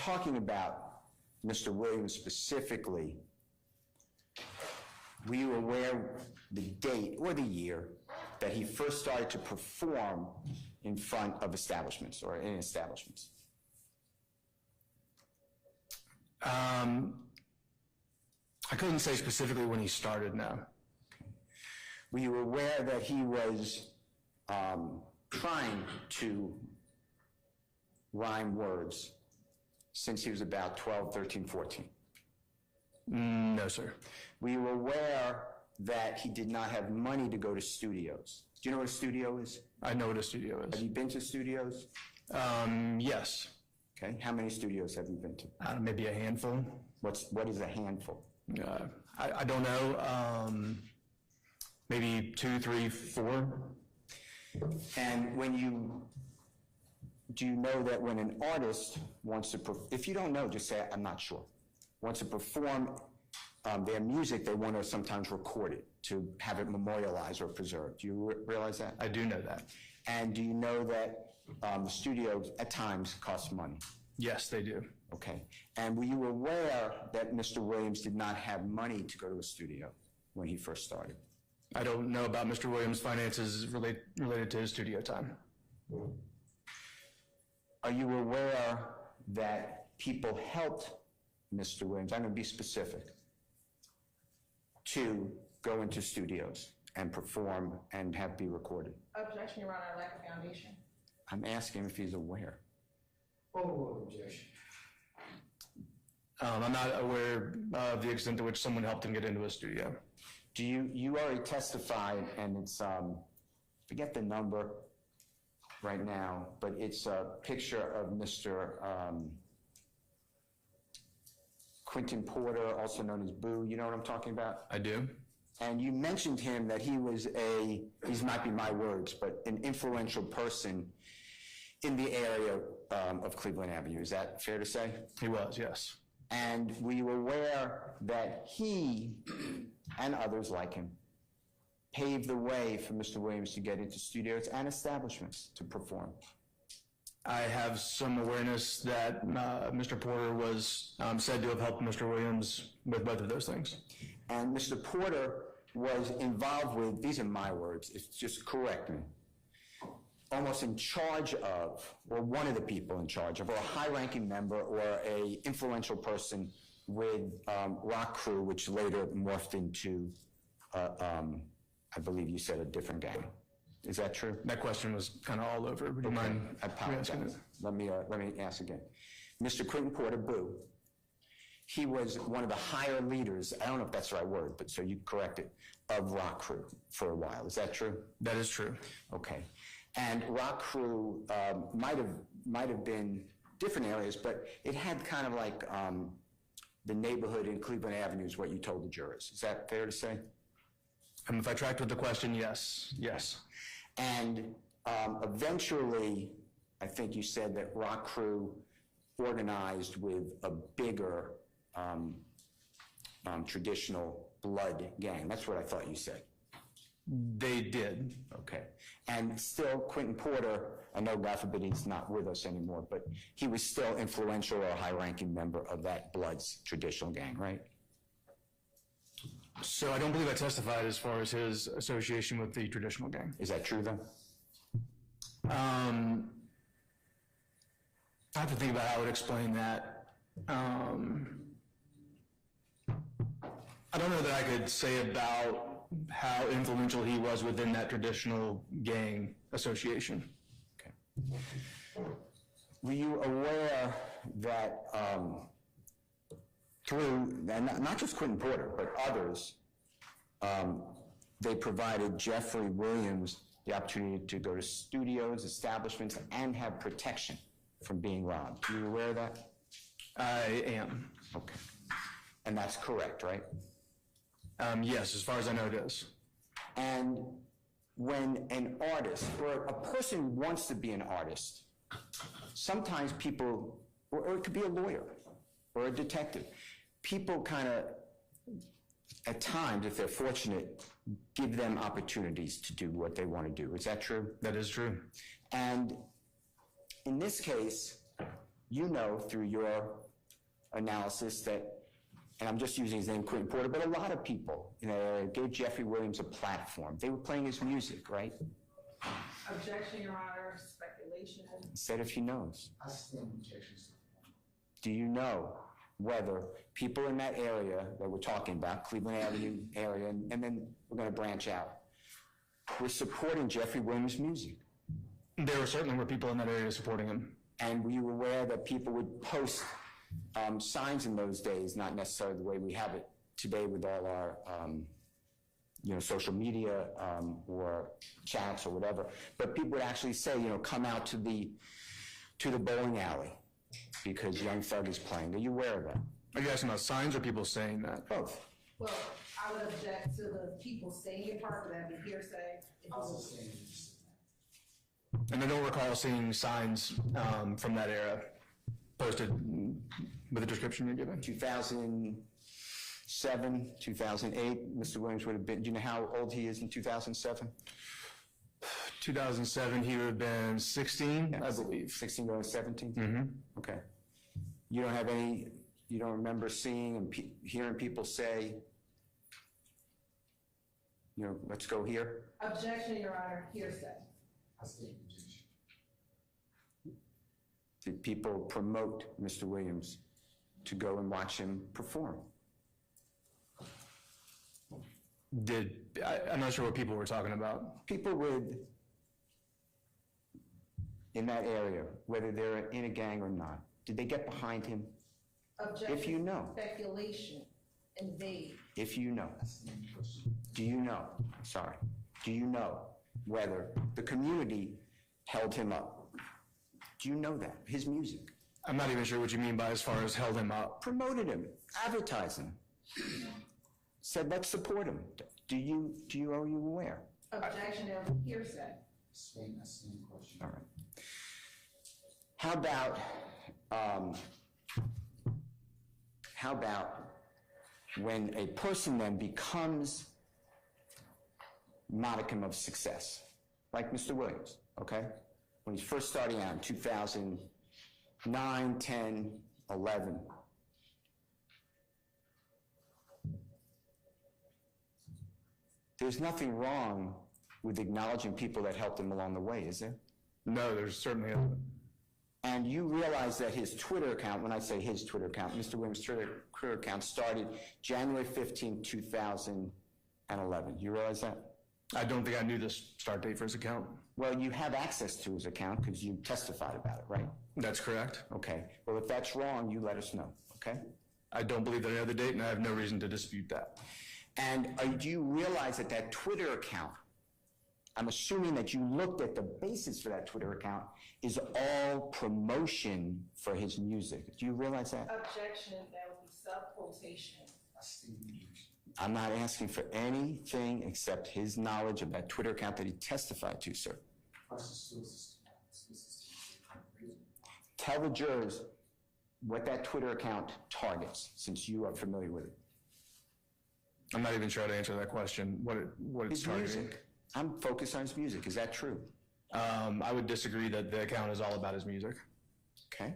talking about Mr. Williams specifically, were you aware the date or the year that he first started to perform in front of establishments or in establishments? I couldn't say specifically when he started, no. Okay. Were you aware that he was trying to rhyme words since he was about 12, 13, 14? No, sir. Were you aware that he did not have money to go to studios? Do you know what a studio is? I know what a studio is. Have you been to studios? Yes. Okay. How many studios have you been to? Maybe a handful. What is a handful? I don't know. Maybe 2, 3, 4. And do you know that when an artist wants to, if you don't know, just say, I'm not sure, wants to perform their music, they want to sometimes record it to have it memorialized or preserved. Do you realize that? I do know that. And do you know that the studios at times cost money? Yes, they do. Okay. And were you aware that Mr. Williams did not have money to go to a studio when he first started? I don't know about Mr. Williams' finances related to his studio time. Are you aware that people helped Mr. Williams, I'm going to be specific, to go into studios and perform and be recorded? Objection, Your Honor, I lack a foundation. I'm asking if he's aware. Oh, objection. I'm not aware of the extent to which someone helped him get into a studio. You already testified, and it's, forget the number right now, but it's a picture of Mr. Quinton Porter, also known as Boo. You know what I'm talking about? I do. And you mentioned him that he was these might be my words, but an influential person in the area of Cleveland Avenue. Is that fair to say? He was, yes. And were you aware that he and others like him paved the way for Mr. Williams to get into studios and establishments to perform? I have some awareness that Mr. Porter was said to have helped Mr. Williams with both of those things. And Mr. Porter was involved with, these are my words, it's just correct me, almost in charge of, or one of the people in charge of, or a high-ranking member or a influential person with ROC Crew, which later morphed into, I believe you said, a different gang. Is that true? That question was kind of all over. Would you mind? I apologize. Let me ask again. Mr. Quinton Porter, Boo, he was one of the higher leaders, I don't know if that's the right word, but so you correct it, of ROC Crew for a while. Is that true? That is true. Okay. And ROC Crew might have been different areas, but it had kind of like the neighborhood in Cleveland Avenue is what you told the jurors. Is that fair to say? If I tracked with the question, yes. Yes. And eventually, I think you said that ROC Crew organized with a bigger traditional blood gang. That's what I thought you said. They did. Okay. And still, Quinton Porter, I know, God forbid, he's not with us anymore, but he was still influential or a high-ranking member of that Bloods traditional gang, right? So I don't believe I testified as far as his association with the traditional gang. Is that true, then? I have to think about how I would explain that. I don't know that I could say about how influential he was within that traditional gang association. Okay. Were you aware that through, and not just Quinton Porter, but others, they provided Jeffrey Williams the opportunity to go to studios, establishments, and have protection from being robbed? Are you aware of that? I am. Okay. And that's correct, right? Yes, as far as I know it is. And when an artist, or a person wants to be an artist, sometimes people, or it could be a lawyer, or a detective, people kind of, at times, if they're fortunate, give them opportunities to do what they want to do. Is that true? That is true. And in this case, you know through your analysis that, and I'm just using his name, Quinton Porter, but a lot of people, gave Jeffrey Williams a platform. They were playing his music, right? Objection, Your Honor, speculation. Said if he knows. I stand objections. Do you know whether people in that area that we're talking about, Cleveland Avenue area, and then we're going to branch out, were supporting Jeffrey Williams' music? There certainly were people in that area supporting him. And were you aware that people would post signs in those days, not necessarily the way we have it today with all our social media or chats or whatever, but people would actually say, come out to the bowling alley because Young Thug is playing. Are you aware of that? Are you asking about signs or people saying that? Both. Well, I would object to the people saying it part, but that'd be hearsay. Also saying this. And I don't recall seeing signs from that era posted with the description you're giving. 2007, 2008, Mr. Williams would have been, do you know how old he is in 2007? 2007, he would have been 16, I believe. 16 going to 17? Mm-hmm. Okay. You don't remember seeing and hearing people say, let's go here? Objection, Your Honor, hearsay. I stand objection. Did people promote Mr. Williams to go and watch him perform? I'm not sure what people were talking about. People in that area, whether they're in a gang or not, did they get behind him? Objection. If you know. Speculation. Invade. If you know. I stand question. Do you know? Sorry. Do you know whether the community held him up? Do you know that? His music. I'm not even sure what you mean by as far as held him up. Promoted him, advertised him, said let's support him. Are you aware? Objection, hearsay. I stand question. All right. How about when a person then becomes modicum of success, like Mr. Williams, okay? When he's first starting out in 2009, 10, 11, there's nothing wrong with acknowledging people that helped him along the way, is there? No, there's certainly isn't. And you realize that his Twitter account, when I say his Twitter account, Mr. Williams' Twitter account started January 15, 2011. You realize that? I don't think I knew the start date for his account. Well, you have access to his account because you testified about it, right? That's correct. Okay. Well, if that's wrong, you let us know, okay? I don't believe that I know the date, and I have no reason to dispute that. And do you realize that that Twitter account, I'm assuming that you looked at the basis for that Twitter account, is all promotion for his music. Do you realize that? Objection, that would be sub-quotation. I stand objection. I'm not asking for anything except his knowledge of that Twitter account that he testified to, sir. Tell the jurors what that Twitter account targets, since you are familiar with it. I'm not even sure how to answer that question, what it's His targeting. music. I'm focused on his music. Is that true? I would disagree that the account is all about his music. Okay.